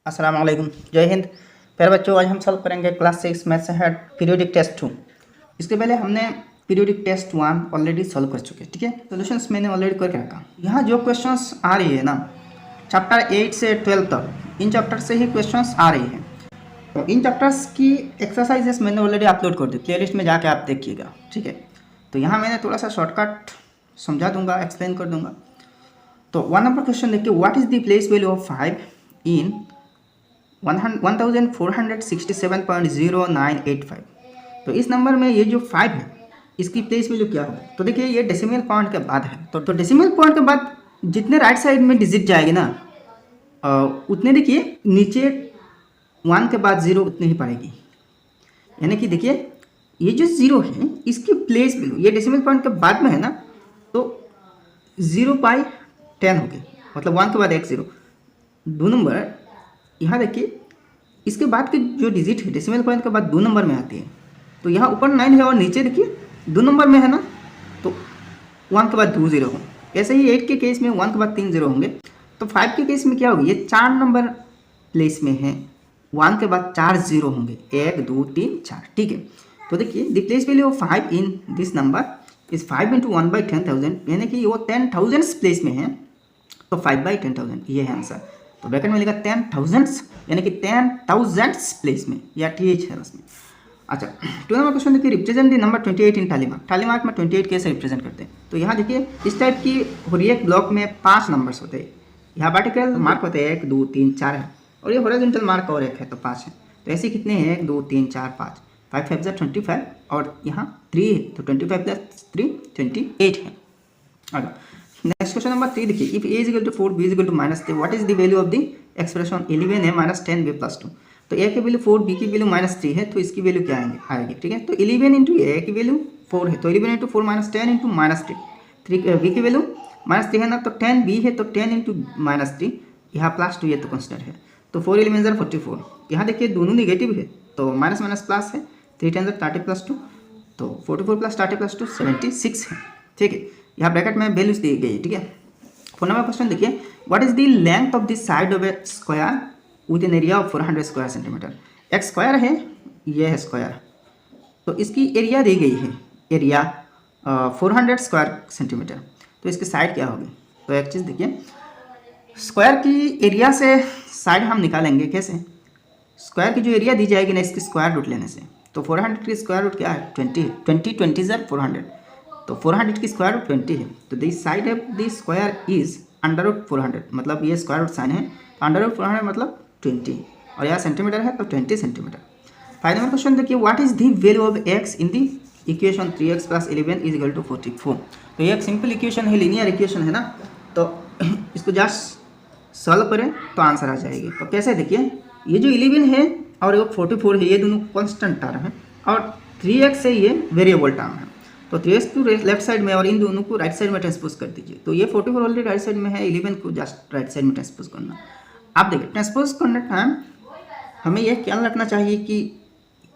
अस्सलाम वालेकुम, जय हिंद। प्यारे बच्चों, आज हम सॉल्व करेंगे क्लास 6 मैथ्स है पीरियोडिक टेस्ट 2। इसके पहले हमने पीरियोडिक टेस्ट 1 ऑलरेडी सॉल्व कर चुके हैं, ठीक है। सॉल्यूशंस मैंने ऑलरेडी करके रखा। यहाँ जो क्वेश्चंस आ रही है ना, चैप्टर 8 से 12 तक इन चैप्टर से ही क्वेश्चंस आ रही हैं। तो इन चैप्टर्स की एक्सरसाइजेस मैंने ऑलरेडी अपलोड कर दी, प्लेलिस्ट में जाके आप देखिएगा, ठीक है। तो यहाँ मैंने थोड़ा सा शॉर्टकट समझा दूंगा, एक्सप्लेन कर दूंगा। तो 1 नंबर क्वेश्चन देखिए, what is the place value of 5 इन 1467.0985। तो इस नंबर में ये जो 5 है इसकी प्लेस वैल्यू क्या होगी। तो देखिए ये डेसिमल पॉइंट के बाद है, तो डेसिमल पॉइंट के बाद जितने राइट साइड में डिजिट जाएगी ना उतने देखिए नीचे 1 के बाद 0 उतने ही पड़ेगी। यानी कि देखिए ये जो 0 है इसकी प्लेस वैल्यू ये डेसिमल पॉइंट के बाद में है ना, तो 0/10 हो गई, मतलब 1 के बाद एक 0। 2 नंबर यहाँ देखिए इसके बाद की जो डिजिट है डेसिमल पॉइंट के बाद 2 नंबर में आती है। तो यहाँ ऊपर 9 है और नीचे देखिए 2 नंबर में है ना, तो 1 के बाद 2 0 हो। ऐसे ही 8 के केस में 1 के बाद 3 0 होंगे। तो 5 के केस में क्या होगी, ये 4 नंबर प्लेस में है, 1 के बाद 4 0 होंगे, 1 2 3 4, ठीक है। तो देखिए the place value of 5 in this number is 5 × 1/10,000, यानी कि वो 10,000 प्लेस में है, तो 5/10,000 ये है आंसर। तो ब्रैकेट में लिखा 10,000 यानी कि 10,000 प्लेस में, या TH है उसमें। अच्छा, 2 नंबर क्वेश्चन देखिए, रिप्रेजेंट द नंबर 28 इन टाली मार्क। टाली मार्क में 28 कैसे रिप्रेजेंट करते हैं। तो यहाँ देखिए इस टाइप की हॉरिजॉन्टल ब्लॉक में 5 नंबर्स होते हैं। यहाँ वर्टिकल मार्क होते हैं 1 2 3 4 है, और ये हॉरिजॉन्टल मार्क और एक है, तो 5 है। तो ऐसे कितने हैं, 1 2 3 4 5, 5 5 25, और यहाँ 3 है, तो 25 + 3 28 है। अच्छा, नेक्स्ट क्वेश्चन नंबर 3 देखिए, if a = 4 b = -3, what is the value of the expression 11a - 10b + 2। तो a की वैल्यू 4, b की वैल्यू -3 है, तो इसकी वैल्यू क्या आएगी, ठीक है। तो 11 × a की वैल्यू 4 है, तो 11 × 4 - 10 × -3, b की वैल्यू -3 है ना, तो 10b है, तो 10 × -3, यहाँ +2 ये तो कंसिडर है। तो 4 × 11 = 44। यहाँ देखिए दोनों निगेटिव है, तो माइनस माइनस प्लस है, 3 × 10 30 + 2, तो 44 + 30 + 2 76 है, ठीक है। यहाँ ब्रैकेट में वैल्यूज दी गई, ठीक है। 4 नंबर क्वेश्चन देखिए, what is the length of the side of A square with an area of 400 square centimetre. एक स्क्वायर है, ये है स्क्वायर, तो इसकी एरिया दी गई है, एरिया 400 स्क्वायर सेंटीमीटर, तो इसकी साइड क्या होगी। तो एक चीज़ देखिए, स्क्वायर की एरिया से साइड हम निकालेंगे कैसे। स्क्वायर की जो एरिया दी जाएगी ना, इसकी स्क्वायर रूट लेने से। तो 400 की स्क्वायर रूट क्या है, 20 है, 20 × 400, तो 400 की स्क्वायर रूट 20 है। तो this side of the square is √400, मतलब ये स्क्वायर रूट साइन है, तो √400 मतलब 20, और यहाँ सेंटीमीटर है, तो 20 सेंटीमीटर। 5 नंबर क्वेश्चन देखिए, what is the value of x in the equation 3x + 11 = 44। तो ये एक सिंपल इक्वेशन है, लीनियर इक्वेशन है ना, तो इसको जस्ट सॉल्व करें तो आंसर आ जाएगी। तो कैसे देखिए, ये जो 11 है और ये 44 है, ये दोनों कॉन्स्टेंट टर्म है, और 3x है ये वेरिएबल टर्म है। तो 3x को लेफ्ट साइड में और इन दोनों को राइट साइड में ट्रांसपोज कर दीजिए। तो ये 44 ऑलरेडी राइट साइड में है, 11 को जस्ट राइट साइड में ट्रांसपोज करना। आप देखिए ट्रांसपोज करने टाइम हमें यह ख्याल रखना चाहिए कि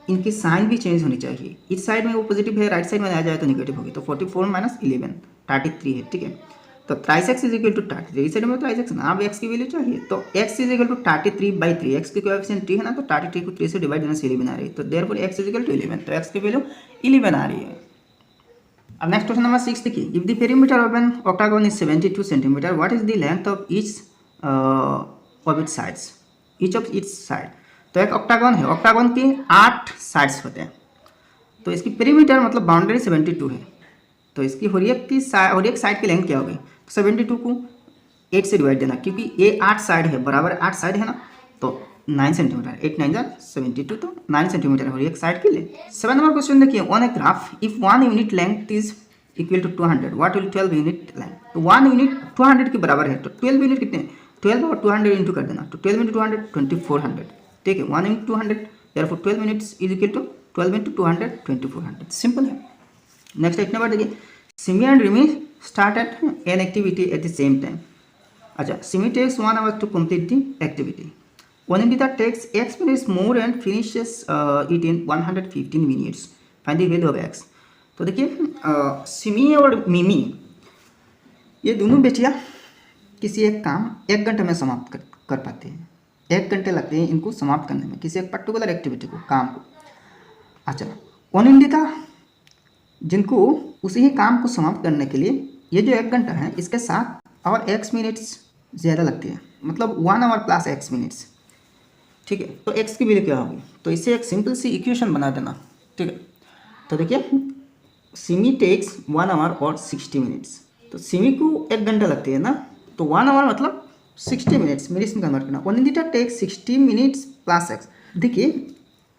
इनकी साइन भी चेंज होनी चाहिए। इस साइड में वो पॉजिटिव है, राइट साइड में आ जाए तो नेगेटिव होगी। तो 44 - 11 33 है, ठीक है। तो 3x = 33, इस साइड में तो x ना, अब x की वैल्यू चाहिए, तो x = 33/3, x की कोएफिशिएंट 3 है ना, तो 33 को 3 से डिवाइड करने से 11 आ रही है, तो देयरफॉर x = 11, तो x की वैल्यू 11 आ रही है। अब नेक्स्ट क्वेश्चन नंबर 6 देखिए, if the perimeter of an octagon is 72 centimetre, what is the length of each of its sides, each of its side. तो एक ऑक्टागन है, ऑक्टागन के 8 साइड्स होते हैं, तो इसकी पेरीमीटर मतलब बाउंड्री 72 है, तो इसकी हर एक साइड की लेंथ क्या होगी। तो 72 को 8 से डिवाइड देना, क्योंकि ये 8 साइड है, बराबर 8 साइड है ना, तो 9 सेंटीमीटर, 8 9 72, तो 9 सेंटीमीटर हर एक साइड के लिए। 7 नंबर क्वेश्चन देखिए, on a graph if 1 unit length is equal to 200, what will 12 unit length. तो 1 यूनिट 200 के बराबर है, तो 12 यूनिट कितने, 12 और 200 इंटू कर देना, तो 12 × 200 2400, ठीक है। 1 × 200 therefore 12 minutes is equal to 12 × 200 2400, simple है। नेक्स्ट 8 नंबर देखिए, Simi and Rimi started an activity at the same time. अच्छा, Simi takes 1 hour to complete the activity. Vanindita takes x minutes more and finishes it in 115 minutes. Find the value of x. तो देखिए सिमी और मिमी ये दोनों बेटियाँ किसी एक काम 1 घंटे में समाप्त कर पाते हैं। 1 घंटे लगते हैं इनको समाप्त करने में, किसी एक पर्टिकुलर एक्टिविटी को, काम को। अच्छा, अनिंदिता जिनको उसी ही काम को समाप्त करने के लिए ये जो 1 घंटा है इसके साथ और x मिनट्स ज़्यादा लगती है, मतलब 1 आवर प्लस x मिनट्स। ठीक है, तो x की वैल्यू क्या होगी, तो इससे एक सिंपल सी इक्वेशन बना देना। ठीक है, तो देखिए सिमी टेक्स 1 आवर और 60 मिनट्स, तो सिमी को 1 घंटा लगती है ना, तो 1 आवर मतलब 60 मिनट्स मिनट्स में कन्वर्ट करना। Anindita takes 60 minutes plus x। देखिए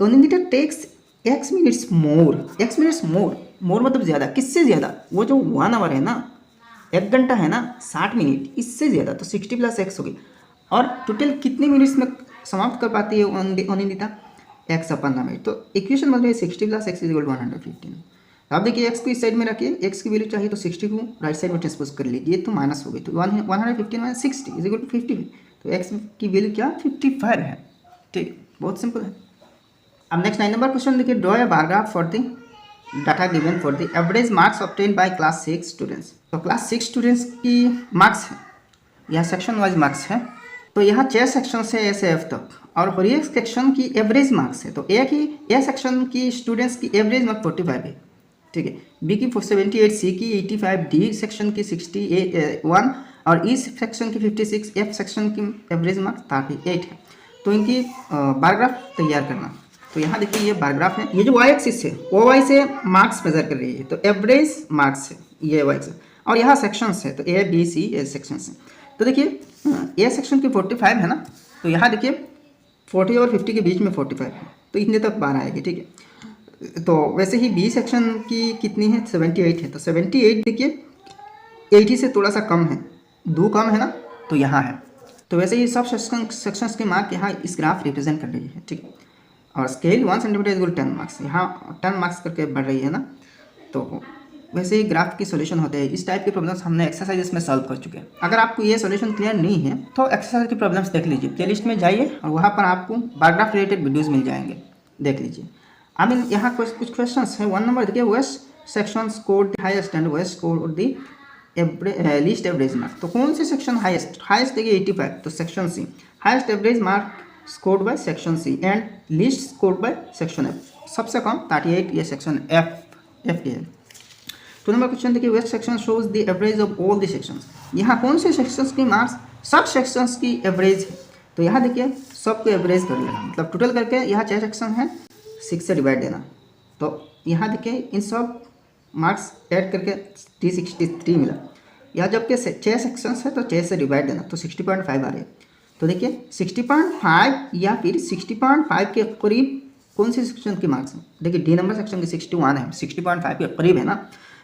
Anindita takes x minutes more, more मतलब ज़्यादा, किससे ज़्यादा, वो जो 1 आवर है ना, 1 घंटा है ना, 60 मिनट, इससे ज़्यादा, तो 60 प्लस x होगी। और टोटल कितने मिनट्स में समाप्त कर पाती है अनिंदिता, x अपन मिनट। तो इक्वेशन बन रही है 60 plus x is equal to 115। अब देखिए x को इस साइड में रखिए, x की वैल्यू चाहिए तो 60 को राइट साइड में ट्रांसपोज कर लीजिए, तो माइनस हो गई, तो 115 माइनस 60 इज इक्वल टू 50। तो x की वैल्यू क्या 55 है। ठीक, बहुत सिंपल है। अब नेक्स्ट 9 नंबर क्वेश्चन देखिए, draw a bar graph for the data given for the average marks obtain bye class 6 students. तो क्लास 6 स्टूडेंट्स की मार्क्स है, यह सेक्शन वाइज मार्क्स है। तो यहाँ 6 सेक्शन से ए से एफ तक, और हर एक सेक्शन की एवरेज मार्क्स है। तो ए सेक्शन की स्टूडेंट्स की एवरेज मार्क 45 है। ठीक है, बी की 78, सी की 85, डी सेक्शन की 61 और ई सेक्शन की 56, एफ सेक्शन की एवरेज मार्क्स 38 है। तो इनकी बार ग्राफ तैयार करना। तो यहाँ देखिए ये बार ग्राफ है, ये जो वाई एक्सिस है ओ वाई से मार्क्स मेजर कर रही है, तो एवरेज मार्क्स है ये वाई एक्सिस, और यहाँ सेक्शंस है, तो ए बी सी ए सेक्शंस है। तो देखिए ए सेक्शन की 45 है ना, तो यहाँ देखिए 40 और 50 के बीच में 45 है, तो इतने तक बार आएगी। ठीक है, तो वैसे ही बी सेक्शन की कितनी है 78 है, तो 78 देखिए 80 से थोड़ा सा कम है, 2 कम है ना, तो यहाँ है। तो वैसे ही सब सेक्शंस के मार्क यहाँ इस ग्राफ रिप्रेजेंट कर रही है। ठीक है, और स्केल 1 सेंटीमीटर इक्वल 10 मार्क्स, यहाँ 10 मार्क्स करके बढ़ रही है ना। तो वैसे ही ग्राफ की सॉल्यूशन होते हैं, इस टाइप के प्रॉब्लम्स हमने एक्सरसाइजेस में सॉल्व कर चुके हैं। अगर आपको ये सॉल्यूशन क्लियर नहीं है तो एक्सरसाइज की प्रॉब्लम्स देख लीजिए, प्ले लिस्ट में जाइए और वहाँ पर आपको बार ग्राफ रिलेटेड वीडियोज़ मिल जाएंगे, देख लीजिए। आई मीन यहाँ कुछ क्वेश्चन है। 1 नंबर देखिए, which section score the highest and which score the least average mark. तो कौन से सेक्शन हाईएस्ट देखिए 85, तो section C. Highest average mark scored by section C and least scored by section F, सबसे कम 38 ये सेक्शन एफ के है। 2 नंबर क्वेश्चन देखिए, which section shows the average of all the sections. यहाँ कौन से सेक्शंस की मार्क्स सब सेक्शंस की एवरेज है, तो यहाँ देखिए सबको एवरेज कर लेना, मतलब टोटल करके यहाँ 6 सेक्शन है, 6 से डिवाइड देना। तो यहाँ देखिए इन सब मार्क्स ऐड करके 363 मिला। यहाँ जबकि 6 सेक्शंस है तो 6 से डिवाइड देना, तो 60.5 आ रही है। तो देखिए 60.5 या फिर 60.5 के करीब कौन सी सेक्शन की मार्क्स हैं, देखिए डी नंबर सेक्शन की 61 है, 60.5 के करीब है ना।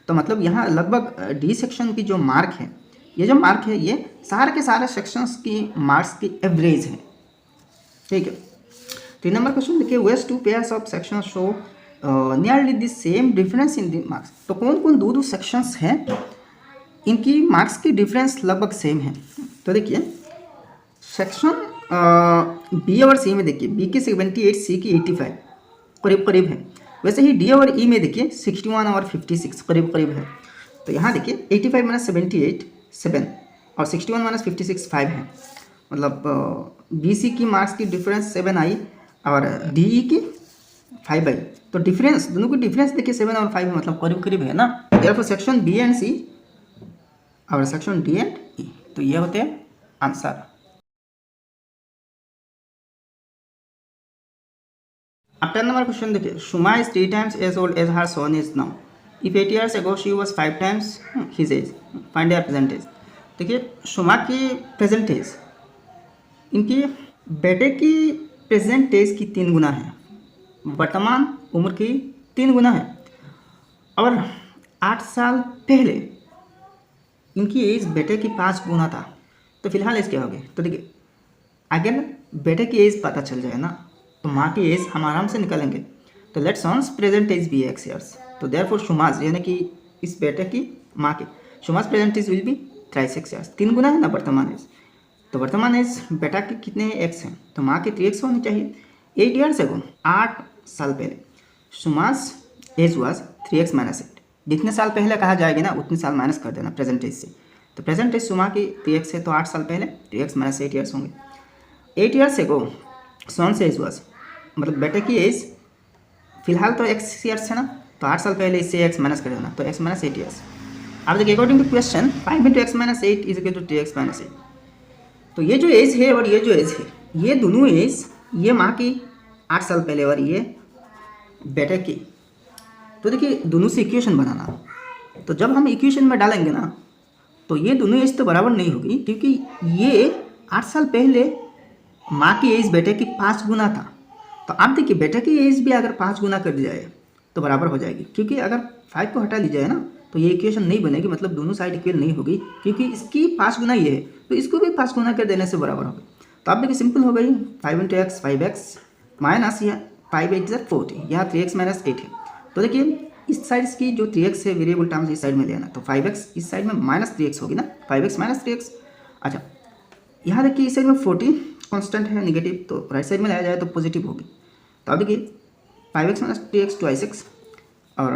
तो मतलब यहाँ लगभग डी सेक्शन की जो मार्क है, ये जो मार्क है ये सारे के सारे सेक्शंस की मार्क्स की एवरेज है। ठीक है, 3 नंबर क्वेश्चन देखिए, which 2 pairs of section show nearly the same difference in the marks. तो कौन कौन दो सेक्शंस हैं, इनकी मार्क्स की डिफरेंस लगभग सेम है। तो देखिए सेक्शन बी और सी में देखिए, बी की 78, सी की 85 करीब करीब है। वैसे ही डी और ई में देखिए 61 और 56 करीब करीब है। तो यहाँ देखिए 85 माइनस 78 7 और 61 माइनस 56 5 है, मतलब बी सी की मार्क्स की डिफरेंस 7 आई और डी ई की 5 आई। तो डिफरेंस दोनों की डिफरेंस देखिए 7 और 5 है, मतलब करीब करीब है ना। therefore सेक्शन बी एंड सी और सेक्शन डी एंड ई, तो ये होते हैं आंसर। अब 10 नंबर क्वेश्चन देखिए, Shuma is 3 times as old as her son is now. If 8 years ago she was 5 times his age, find their present age. देखिए शुमा की present as, इनकी बेटे की प्रेजेंट एज की 3 गुना है, वर्तमान उम्र की 3 गुना है, और 8 साल पहले इनकी एज बेटे की 5 गुना था। तो फिलहाल एज क्या होगी, तो देखिए अगर बेटे की एज पता चल जाए ना, तो माँ की एज हम आराम से निकालेंगे। तो let son's present age be x years, तो देयरफॉर शुमाज यानी कि इस बेटे की माँ की शुमाज present age will be 36 years. 3 गुना है ना वर्तमान एज, तो वर्तमान एज बेटा की कितने एक्स हैं, तो माँ की 3x होनी चाहिए। 8 ईयर्स एगो 8 साल पहले शुमाज एज वाज 3x माइनस 8, जितने साल पहले कहा जाएगा ना उतने साल माइनस कर देना प्रेजेंट एज से। तो प्रेजेंट एज शुमा की 3x है, तो 8 साल पहले 3x माइनस 8 ईयर्स होंगे। 8 years ago son's age was, मतलब बेटे की एज फिलहाल तो x ईयर्स है ना, तो 8 साल पहले इससे x माइनस कर देना, तो x माइनस 8 ईयर्स। अब देखिए according to question 5 into x minus 8 is equal to 2x minus 8। तो ये जो एज है और ये जो एज है, ये दोनों एज, ये माँ की 8 साल पहले और ये बेटे की, तो देखिए दोनों से इक्वेशन बनाना। तो जब हम इक्वेशन में डालेंगे ना, तो ये दोनों एज तो बराबर नहीं होगी, क्योंकि ये 8 साल पहले माँ की एज बेटे की 5 गुना था। तो आप देखिए बेटे की एज भी अगर 5 गुना कर दिया जाए तो बराबर हो जाएगी, क्योंकि अगर 5 को हटा ली जाए ना तो ये इक्वेशन नहीं बनेगी, मतलब दोनों साइड इक्वल नहीं होगी, क्योंकि इसकी 5 गुना ये है तो इसको भी 5 गुना कर देने से बराबर होगी। तो आप देखिए सिंपल हो गई, 5 इंटू एक्स 5x माइनस यह 5 8 40, यहाँ 3x माइनस 8 है। तो देखिए इस साइड की जो 3x है वेरिएबल टर्म्स इस साइड में लेना, तो 5x इस साइड में माइनस 3x होगी ना, 5x माइनस 3x। अच्छा यहाँ देखिए इस साइड में 40 कांस्टेंट है नेगेटिव, तो राइट साइड में लाया जाए तो पॉजिटिव होगी। तो अब देखिए 5x माइनस 3x 2x और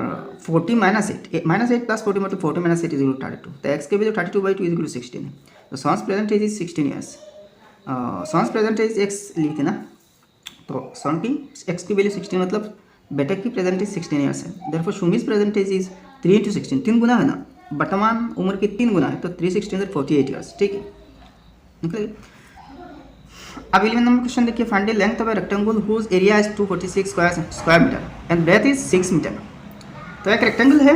40 माइनस 8 प्लस 40 मतलब 40 माइनस 8 इज इक्वल टू 32। तो x के वैल्यू 32/2 इज इक्वल टू 16 है। तो son's present age is 16 years. Son's present age x लिखे ना, तो सॉन की x की वैल्यू 16 मतलब बेटे की प्रेजेंट एज 16 ईयर्स है। देयरफॉर सुमीज प्रेजेंट एज इज 3 इंटू 16, 3 गुना है ना, वर्तमान उम्र की 3 गुना है, तो 3 16 48 ईयर्स। ठीक है, निकल। अब 11 नंबर क्वेश्चन देखिए, find the length of a rectangle whose area is 246 square metre and breadth is 6 metre. तो एक रेक्टेंगल है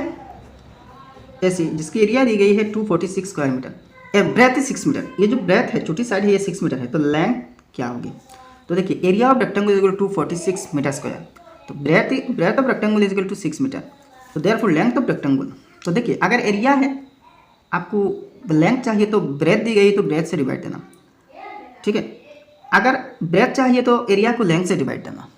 ऐसी जिसकी एरिया दी गई है 246 square metre, breadth is 6 metre. ये जो ब्रेथ है छोटी साइड है ये 6 मीटर है, तो लेंथ क्या होगी? तो देखिए area of rectangle is equal to 246 metre square, तो breadth of rectangle is equal to 6 metre, तो देयरफॉर लेंथ ऑफ रेक्टेंगल। तो देखिए अगर एरिया है, आपको लेंथ चाहिए तो ब्रेथ दी गई तो ब्रेथ से डिवाइड देना, ठीक है। अगर ब्रेथ चाहिए तो एरिया को लेंथ से डिवाइड देना,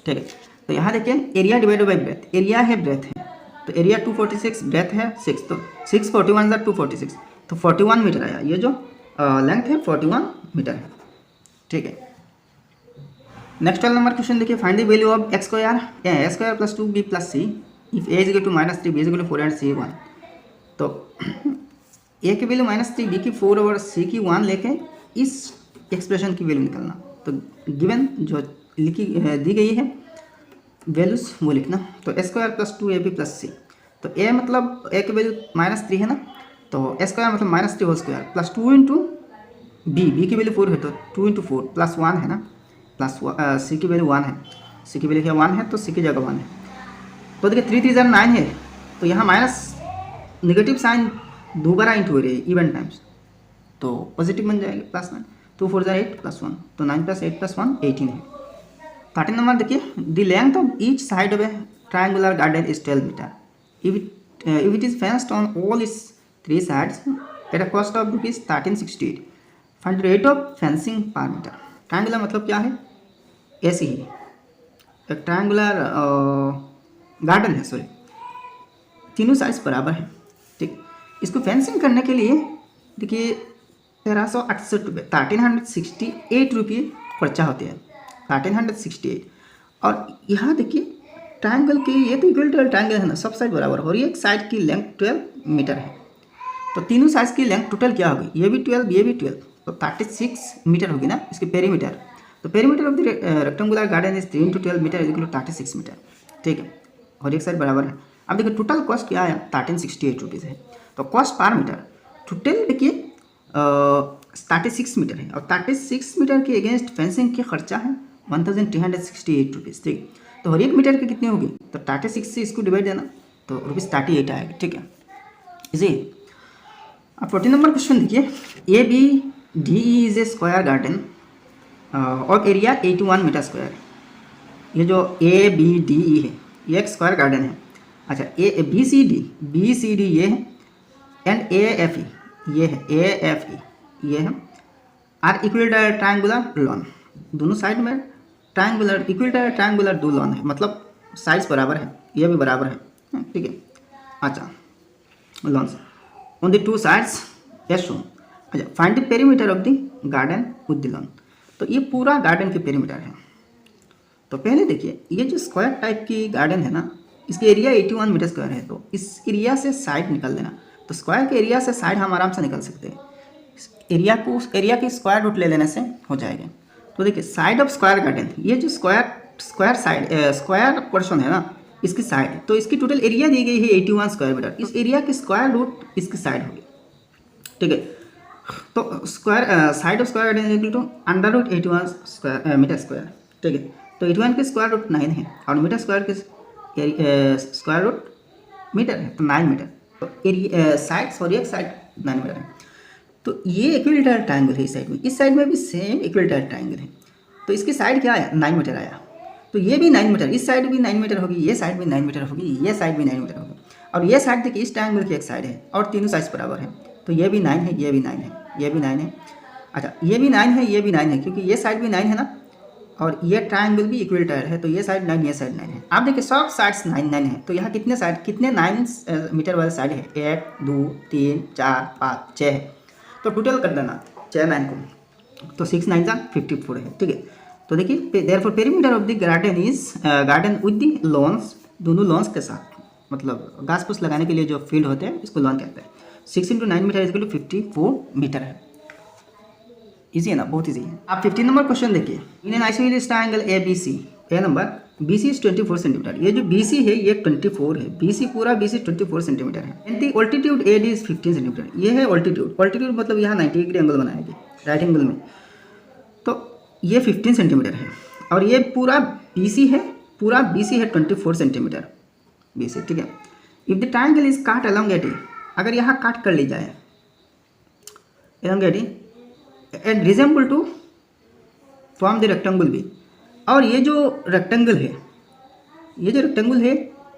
ठीक है। तो यहाँ देखिए area divide by breadth, area है ब्रेथ है, तो एरिया 246 ब्रेथ है 6, तो 6 41 ज़ा 246, तो 41 मीटर आया। ये जो लेंथ है 41 मीटर है, ठीक है। नेक्स्ट वाला नंबर क्वेश्चन देखिए, find the value of x square a square plus 2b plus c if a is equal to -3 b is equal to 4 and c 1। तो ए की वैल्यू -3 b की 4 और सी की 1 लेके इस एक्सप्रेशन की वैल्यू निकालना। तो गिवन जो लिखी दी गई है वैल्यूज वो लिखना। तो ए स्क्वायर प्लस 2ab प्लस सी, तो ए मतलब ए की वैल्यू -3 है ना, तो ए स्क्वायर मतलब -3 whole square plus 2 into b की वैल्यू 4 है, तो 2 इंटू 4 प्लस 1 है ना, प्लस सी की वैल्यू 1 है, सी की वैल्यू क्या 1 है, तो सी की जगह 1 है। तो देखिए 3 3 9 है, तो यहाँ माइनस नेगेटिव साइन दोबारा इंटू हो रही है इवन टाइम्स, तो पॉजिटिव बन जाएगी +9, 2 4 8 प्लस 1, तो 9 + 8 + 1 18 है। 13 नंबर देखिए, the length of each side of a triangular garden is 12 metre if it is fenced on all its 3 sides at a cost of rupees 1368, find the rate of fencing per meter। Triangular मतलब क्या है, ऐसी ही एक triangular garden है, sorry, तीनों size बराबर है, ठीक। इसको फेंसिंग करने के लिए देखिए 1368 रुपये 1368 रुपये खर्चा होते हैं, 1368। और यहाँ देखिए ट्रायंगल की ये तो इक्वल ट्रायंगल है ना, सब साइड बराबर हो रही है, एक साइड की लेंथ 12 मीटर है, तो तीनों साइज की लेंथ टोटल क्या होगी, ये भी 12 ये भी 12, तो 36 मीटर होगी ना इसकी पेरीमीटर। तो perimeter of the rectangular garden is 3 × 12 metre is equal to 36 metre, ठीक है, और एक साइड बराबर है। अब देखिए टोटल कॉस्ट क्या है, 1368 रुपीज़ है। तो कॉस्ट पर मीटर टोटल देखिए 36 मीटर है, और 36 मीटर के अगेंस्ट फेंसिंग के खर्चा है 1368 रुपीज़, ठीक। तो हर एक मीटर के कितने होगी, तो 36 से इसको डिवाइड देना, तो ₹38 आएगा, ठीक है, इजी। अब 14 नंबर क्वेश्चन देखिए, ABDE is a square garden और एरिया 81 मीटर स्क्वायर। ये जो ABDE है ये एक स्क्वायर गार्डन है। अच्छा BCD ये है, एंड AFE ये है, AFE ये है, आर इक्वल ट्रायंगुलर लॉन, दोनों साइड में ट्रायंगुलर इक्वल ट्रायंगुलर दो लॉन है, मतलब साइज बराबर है, ये भी बराबर है, ठीक है। अच्छा lawns on the 2 sides as shown. अच्छा find the perimeter of the garden with the lawn. तो ये पूरा गार्डन की पेरीमीटर है। तो पहले देखिए ये जो स्क्वायर टाइप की गार्डन है ना, इसकी एरिया 81 मीटर स्क्वायर है, तो इस एरिया से साइड निकल देना। तो स्क्वायर के एरिया से साइड हम आराम से निकल सकते हैं। एरिया की स्क्वायर रूट ले लेने से हो जाएगा। तो देखिए साइड ऑफ स्क्वायर गार्डन, ये जो स्क्वायर पोर्शन है ना, इसकी साइड, तो इसकी टोटल एरिया दी गई है 81 स्क्वायर मीटर। इस एरिया की स्क्वायर रूट इसकी साइड होगी, ठीक है। तो square side of square garden equal to under root 81 square metre square, ठीक है। तो 81 की स्क्वायर रूट 9 है और मीटर स्क्वायर की स्क्वायर रूट मीटर है, तो 9 मीटर। तो एरिया साइड एक साइड 9 मीटर है। तो ये इक्विलेटरल ट्रायंगल है इस साइड में भी सेम इक्विलेटरल ट्रायंगल है। तो इसकी साइड क्या आया, 9 मीटर आया। तो ये भी 9 मीटर, इस साइड भी 9 मीटर होगी, ये साइड भी 9 मीटर होगी, ये साइड भी 9 मीटर होगी। और ये साइड देखिए इस ट्रायंगल की एक साइड है और तीनों साइड बराबर है। तो ये भी 9 है, ये भी 9 है, ये भी 9 है। अच्छा ये भी 9 है, ये भी 9 है, क्योंकि ये साइड भी 9 है ना, और ये ट्रायंगल भी इक्विलेटरल है। तो ये साइड 9, ये साइड 9 है। आप देखिए सब साइड्स 9 9 है। तो यहाँ कितने 9 मीटर वाले साइड है, 1 2 3 4 5 6 है। तो टोटल कर देना 6 9 को, तो 6 9 जा 54 है, ठीक है। तो देखिए therefore perimeter of the garden is garden with the lawns, दोनों लॉन्स के साथ, मतलब घास फूस लगाने के लिए जो फील्ड होते हैं इसको लॉन कहते हैं। 6 × 9 मीटर इक्वल टू 54 मीटर है। इजी है ना, बहुत इजी है। आप 15 नंबर क्वेश्चन देखिए। In an isosceles triangle A B C, A number BC is 24 centimetre. ये जो BC है ये 24 है, BC पूरा BC 24 सेंटीमीटर है। And the altitude AD is 15 centimetre. ये है ऑल्टीट्यूड मतलब यहाँ 90 डिग्री एंगल बनाएगी राइट एंगल में। तो ये 15 सेंटीमीटर है और ये पूरा BC है 24 सेंटीमीटर BC, ठीक है। If the triangle is cut elongated, अगर यहाँ काट कर ली जाए elongated and resemble to form the rectangle भी, और ये जो रेक्टेंगल है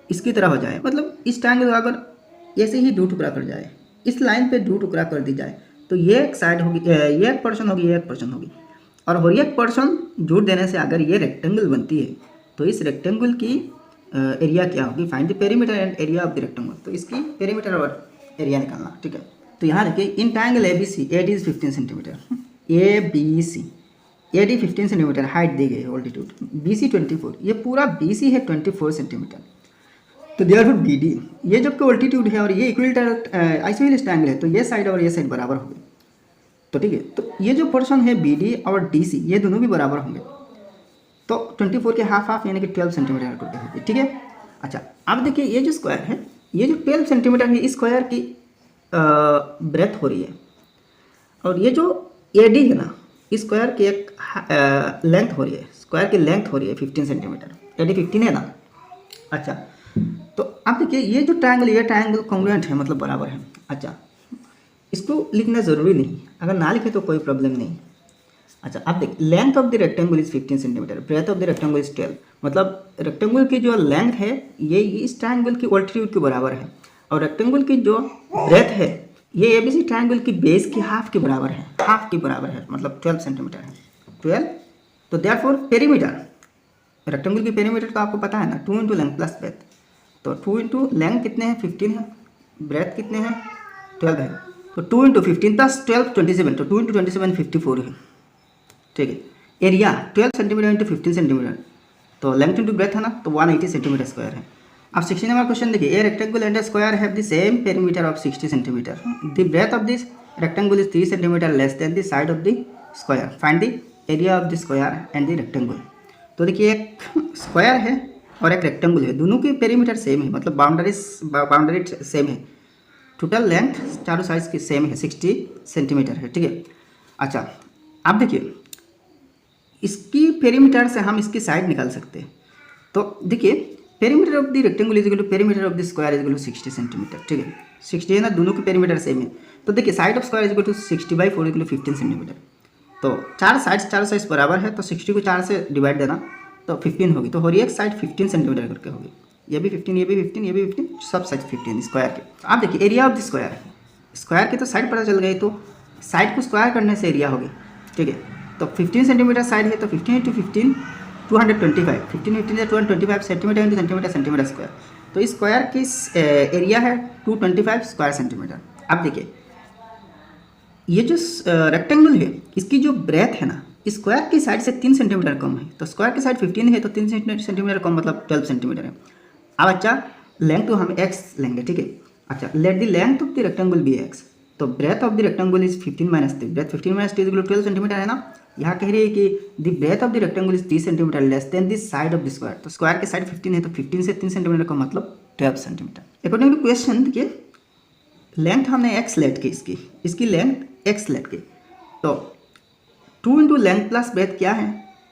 इसकी तरह हो जाए, मतलब इस ट्रायंगल का अगर ऐसे ही दो टुकड़ा कर जाए, इस लाइन पे दो टुकड़ा कर दी जाए, तो ये एक साइड होगी, ये एक पर्सन होगी, ये एक पर्सन होगी, और एक पर्सन जोड़ देने से अगर ये रेक्टेंगल बनती है तो इस रेक्टेंगल की एरिया क्या होगी, find the perimeter and area of the rectangle. तो इसकी पेरीमीटर और एरिया निकालना, ठीक है। तो यहाँ देखिए in triangle ABC AD is 15 centimetre, ABC AD 15 centimetre height दी गई है, ऑल्टीट्यूड BC 24, ये पूरा BC है 24 सेंटीमीटर। तो देयरफॉर BD, ये जबकि ऑल्टीट्यूड है और ये इक्विलेटरल आइसोसेलेस ट्रायंगल है, तो ये साइड और ये साइड बराबर होंगे, तो ठीक है। तो ये जो पोर्शन है BD और DC ये दोनों भी बराबर होंगे, तो 24 के हाफ यानी कि 12 सेंटीमीटर करते होंगे, ठीक है। अच्छा अब देखिए ये जो स्क्वायर है, ये जो 12 सेंटीमीटर है इस स्क्वायर की ब्रेथ हो रही है, और ये जो AD है ना इस स्क्वायर की एक लेंथ हो रही है, स्क्वायर की लेंथ हो रही है 15 सेंटीमीटर, AD 15 है ना। अच्छा तो अब देखिए ये जो ट्रायंगल, ये ट्रायंगल कॉन्ग्रुएंट है, मतलब बराबर है। अच्छा इसको लिखना ज़रूरी नहीं, अगर ना लिखे तो कोई प्रॉब्लम नहीं। अच्छा अब देखिए length of the rectangle is 15 centimetre, breadth of the rectangle is 12, मतलब रेक्टेंगल की जो लेंथ है ये इस ट्रायंगल की ऑल्टीट्यूड के बराबर है, और रेक्टेंगल की जो ब्रेथ है ये ABC ट्रायंगल की बेस की हाफ के बराबर है, मतलब 12 सेंटीमीटर है, 12। तो देयरफॉर पेरीमीटर, रेक्टेंगल की पेरीमीटर तो आपको पता है ना, 2 × लेंथ प्लस ब्रेथ, तो 2 × लेंथ कितने हैं 15 है, ब्रेथ कितने हैं 12 है, तो 2 × 15 प्लस 12 27, तो 2 × 27 54 है, ठीक है। एरिया 12 सेंटीमीटर इंटू 15 सेंटीमीटर, तो लेंथ इंटू ब्रेथ है ना, तो 180 सेंटीमीटर स्क्वायर है। अब 16 नंबर क्वेश्चन देखिए, a rectangle and a square have the same perimeter of 60 centimetre, the breadth of this rectangle is 3 centimetre less than the side of the square, find the area of the square and the rectangle. तो देखिए एक square है और एक rectangle है, दोनों की perimeter same है, मतलब बाउंड्री सेम है, टोटल लेंथ चारों साइड्स की सेम है 60 सेंटीमीटर है, ठीक है। अच्छा अब देखिए इसकी पेरीमीटर से हम इसकी साइड निकाल सकते हैं। तो देखिए perimeter of the rectangle is equal to perimeter of the square is equal to 60 centimetre, ठीक है। 60 है ना, दोनों की पेरीमीटर सेम है। तो देखिए side of square is equal to 60/4 equal to 15 centimetre, तो चारों साइड्स बराबर है, तो 60 को 4 से डिवाइड देना तो 15 होगी, तो हर एक साइड 15 सेंटीमीटर करके होगी, ये भी 15, ये भी 15, ये भी 15, सब साइड 15 स्क्वायर के। तो आप देखिए एरिया ऑफ द स्क्वायर की तो साइड पता चल गई, तो साइड को स्क्वायर करने से एरिया होगी, ठीक है। तो 15 सेंटीमीटर साइड है, तो 15 × 15 225, 15 × 225 सेंटीमीटर इंटू सेंटीमीटर स्क्वायर, तो इस स्क्वायर की एरिया है 225 स्क्वायर सेंटीमीटर। अब देखिए ये जो रेक्टेंगल है इसकी जो ब्रेथ है ना स्क्वायर की साइड से 3 सेंटीमीटर कम है, तो स्क्वायर की साइड 15 है, तो 3 सेंटीमीटर कम मतलब 12 सेंटीमीटर है। अब अच्छा लेंथ तो हम x लेंगे, ठीक है। अच्छा let the length of the rectangle be x, तो breadth of the rectangle is 15 minus 3, breadth 15 minus 3 equal to 12 centimetre है ना। यहाँ कह रही है कि the breadth of the rectangle is 3 centimetre less than the side of the square, तो square के साइड 15 है, तो 15 से 3 सेंटीमीटर का मतलब 12 सेंटीमीटर। अकॉर्डिंग टू क्वेश्चन देखिए, लेंथ हमने एक्स लेट की, इसकी लेंथ एक्स लेट की, तो 2 इंटू लेंथ प्लस ब्रेथ क्या है,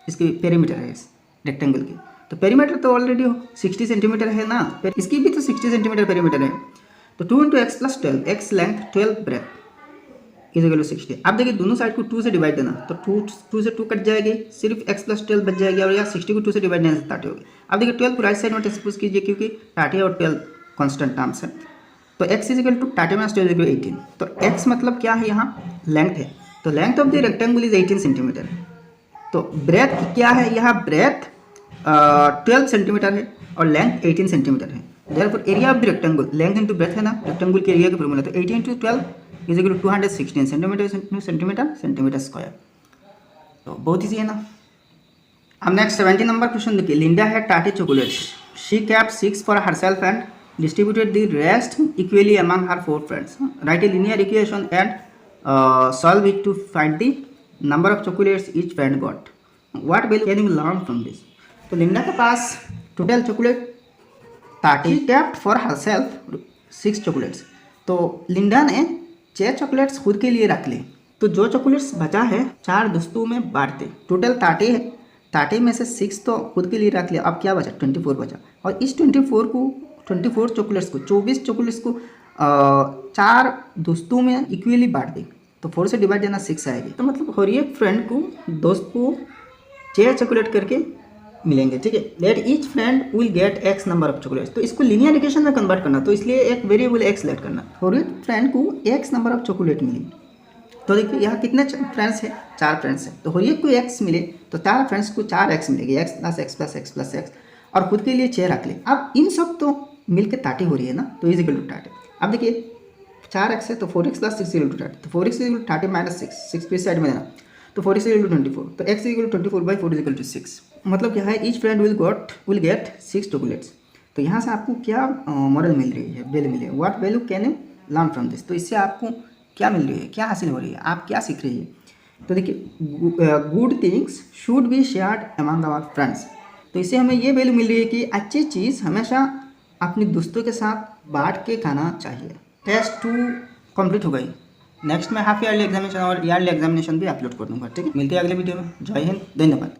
इसकी पेरीमीटर है इस रेक्टेंगल की, तो पेरीमीटर तो ऑलरेडी 60 सेंटीमीटर है ना, इसकी भी तो 60 सेंटीमीटर पेरीमीटर है, तो 2 into x plus 12, x length 12 breadth is equal to 60। अब देखिए दोनों साइड को 2 से डिवाइड देना, तो 2 से 2 कट जाएगी, सिर्फ एक्स प्लस 12 बच जाएगी, और यहाँ 60 को 2 से डिवाइड देने से 30 होगी। अब देखिए 12 को राइट साइड में ट्रांसपोज कीजिए, क्योंकि 30 और 12 कॉन्स्टेंट टर्म्स है, तो x is equal to 30 minus 12 equal 18, तो x मतलब क्या है, यहाँ लेंथ है, तो length of the rectangle is 18 centimetre. तो ब्रेथ क्या है, यहाँ ब्रेथ 12 सेंटीमीटर है और लेंथ 18 सेंटीमीटर है, therefore area of the rectangle, length into breadth है ना, रेक्टेंगल के एरिया का फॉर्मूला, तो 18 into 12 is equal to 216 centimetre square, तो बहुत ईजी है ना। अब नेक्स्ट 70 नंबर क्वेश्चन देखिए, Linda had 30 chocolates, she kept 6 for herself and distributed the rest equally among her 4 friends. Write a linear equation and solve it to find the number of chocolates each friend got. What value can you learn from this? तो Linda के पास total chocolate 30, kept for herself 6 chocolates, तो Linda ने 6 chocolates खुद के लिए रख ली, तो जो चॉकलेट्स बचा है 4 दोस्तों में बांट दे। टोटल 30 है, 30 में से 6 तो खुद के लिए रख लिया, अब क्या बचा, 24 बचा, और इस 24 चॉकलेट्स को 24 चॉकलेट्स को 4 दोस्तों में इक्वली बांट दे, तो 4 से डिवाइड देना 6 आएगी, तो मतलब हर एक फ्रेंड को, दोस्त को 6 चॉकलेट करके मिलेंगे, ठीक है। Let each friend will get x number of chocolates, तो इसको लीनियर इक्वेशन में कन्वर्ट करना, तो इसलिए एक वेरिएबल एक्स लेट करना, हर एक फ्रेंड को एक्स नंबर ऑफ चॉकलेट मिली, तो देखिए यहाँ कितने फ्रेंड्स हैं, 4 फ्रेंड्स हैं, तो हर एक को एक्स मिले, तो 4 फ्रेंड्स को 4 एक्स मिलेगी, x plus x plus x plus x, और खुद के लिए 6 रख ले। अब इन सब तो मिलकर 30 हो रही है ना, तो इज इक्वल टू 30। अब देखिए 4x है, तो 4x प्लस 6 इक्वल टू 30, तो 4x इक्वल टू 30 माइनस 6 पे साइड में देना, तो 4x इक्वल टू 24, तो x equal to 24/4 is equal to 6, मतलब क्या है, each friend will get 6 chocolates. तो यहाँ से आपको क्या मॉरल मिल रही है, वैल्यू मिली है, what value can you learn from this, तो इससे आपको क्या मिल रही है, क्या हासिल हो रही है, आप क्या सीख रही है। तो देखिए good things should be shared among our friends, तो इससे हमें ये वैल्यू मिल रही है कि अच्छी चीज़ हमेशा अपने दोस्तों के साथ बांट के खाना चाहिए। टेस्ट 2 कंप्लीट हो गई, नेक्स्ट में हाफ ईयरली एग्जामिनेशन और ईयरली एग्जामिनेशन भी अपलोड कर दूंगा, ठीक है। मिलते हैं अगले वीडियो में, जय हिंद, धन्यवाद।